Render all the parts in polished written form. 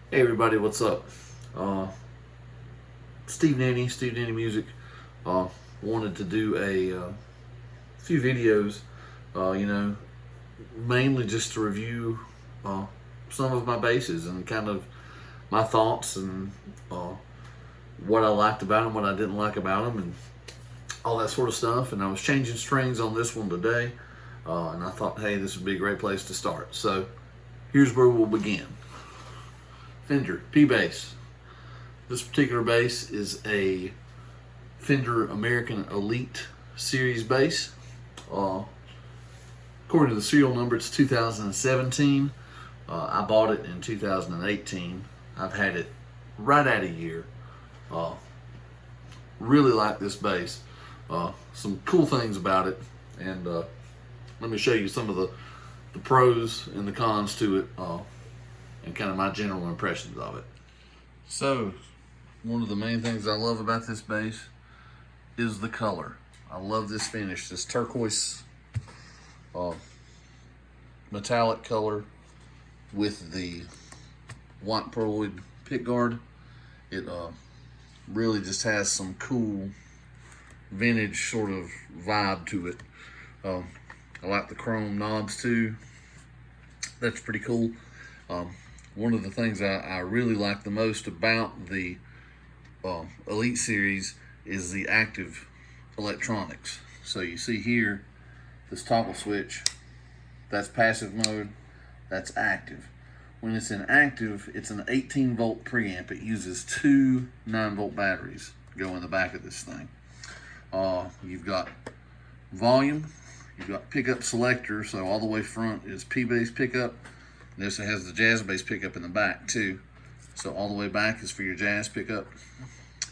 Hey everybody, what's up? Uh, Steve Nanney Music. Wanted to do a few videos, you know, mainly just to review uh, some of my basses and kind of my thoughts and uh, what I liked about them, what I didn't like about them, and all that sort of stuff. And I was changing strings on this one today, and I thought, hey, this would be a great place to start. So here's where we'll begin. Fender P bass. This particular bass is a Fender American Elite Series bass. According to the serial number, it's 2017. I bought it in 2018. I've had it right at a year. Uh, really like this bass. Some cool things about it, and let me show you some of the pros and the cons to it, and kind of my general impressions of it. So, one of the main things I love about this bass is the color. I love this finish, this turquoise metallic color with the white pearloid pickguard. It really just has some cool vintage sort of vibe to it. I like the chrome knobs too. That's pretty cool. One of the things I really like the most about the Elite Series is the active electronics. So you see here, this toggle switch, that's passive mode, that's active. When it's in active, it's an 18 volt preamp. It uses two 9-volt batteries go in the back of this thing. You've got volume, you've got pickup selector, so all the way front is P bass pickup. This has the jazz bass pickup in the back too. So all the way back is for your jazz pickup.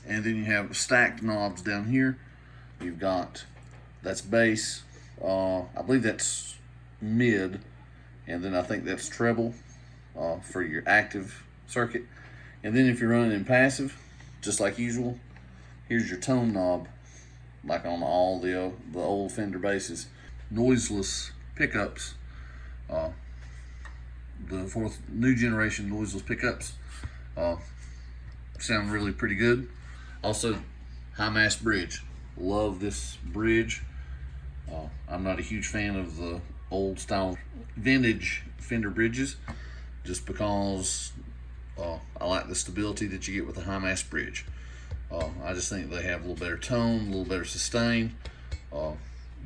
And then you have stacked knobs down here. You've got, that's bass, I believe that's mid, and then I think that's treble for your active circuit. And then if you're running in passive, just like usual, here's your tone knob, like on all the old Fender basses. Noiseless pickups, the fourth new generation noiseless pickups sound really pretty good. Also, high mass bridge. Love this bridge. I'm not a huge fan of the old style vintage Fender bridges, just because I like the stability that you get with a high mass bridge. I just think they have a little better tone, a little better sustain,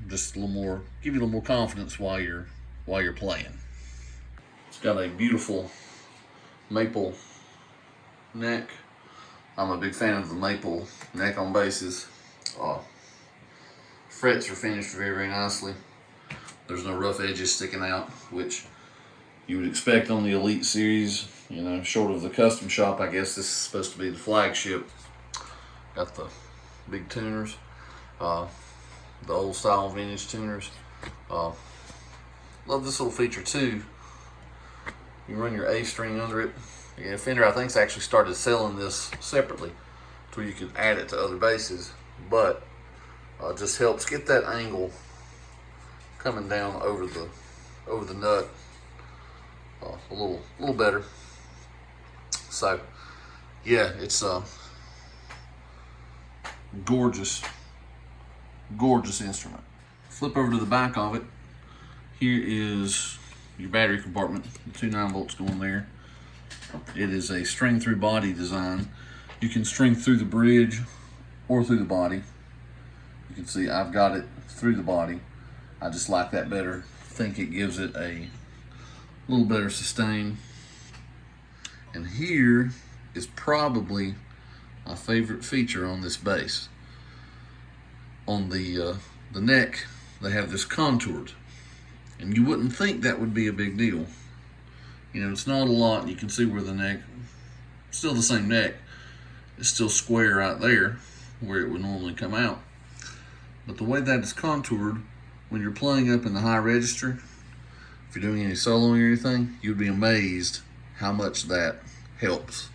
just a little more, give you a little more confidence while you're playing. It's got a beautiful maple neck. I'm a big fan of the maple neck on basses. Frets are finished very, very nicely. There's no rough edges sticking out, which you would expect on the Elite Series. You know, short of the custom shop, I guess this is supposed to be the flagship. Got the big tuners, the old style vintage tuners. Love this little feature too. You run your A string under it. Yeah, Fender, I think, actually started selling this separately to where you could add it to other basses, but just helps get that angle coming down over the nut a little better. So yeah, it's a gorgeous instrument. Flip over to the back of it. Here is your battery compartment, the two 9-volts going there. It is a string through body design. You can string through the bridge or through the body. You can see I've got it through the body. I just like that better. I think it gives it a little better sustain. And here is probably my favorite feature on this bass. On the neck, they have this contoured, and you wouldn't think that would be a big deal. You know, it's not a lot. You can see where the neck, still the same neck, is still square right there where it would normally come out. But the way that is contoured, when you're playing up in the high register, if you're doing any soloing or anything, you'd be amazed how much that helps.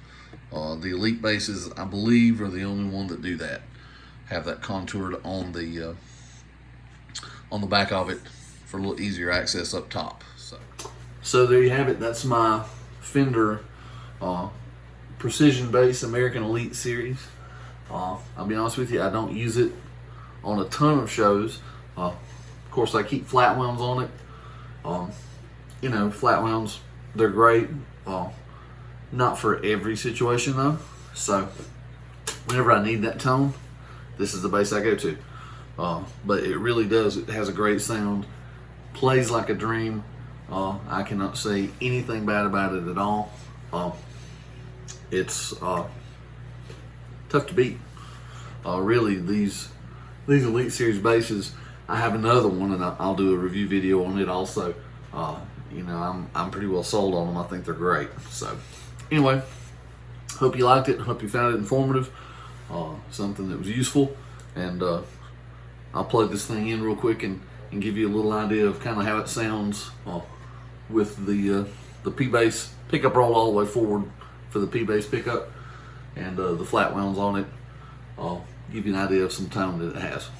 The Elite basses, I believe, are the only one that do that. Have that contoured on the back of it for a little easier access up top. So there you have it. That's my Fender Precision Bass American Elite Series. I'll be honest with you, I don't use it on a ton of shows. Of course, I keep flat wounds on it. You know, flat wounds, they're great. Not for every situation though. So whenever I need that tone, this is the bass I go to. But it really does. It has a great sound. Plays like a dream. I cannot say anything bad about it at all. It's tough to beat. Really, these Elite Series basses. I have another one, and I'll do a review video on it also. You know, I'm pretty well sold on them. I think they're great. So, anyway, hope you liked it. Hope you found it informative. Something that was useful. And I'll plug this thing in real quick and give you a little idea of kind of how it sounds with the P-bass pickup roll all the way forward for the P-bass pickup, and the flat wounds on it. I'll give you an idea of some tone that it has.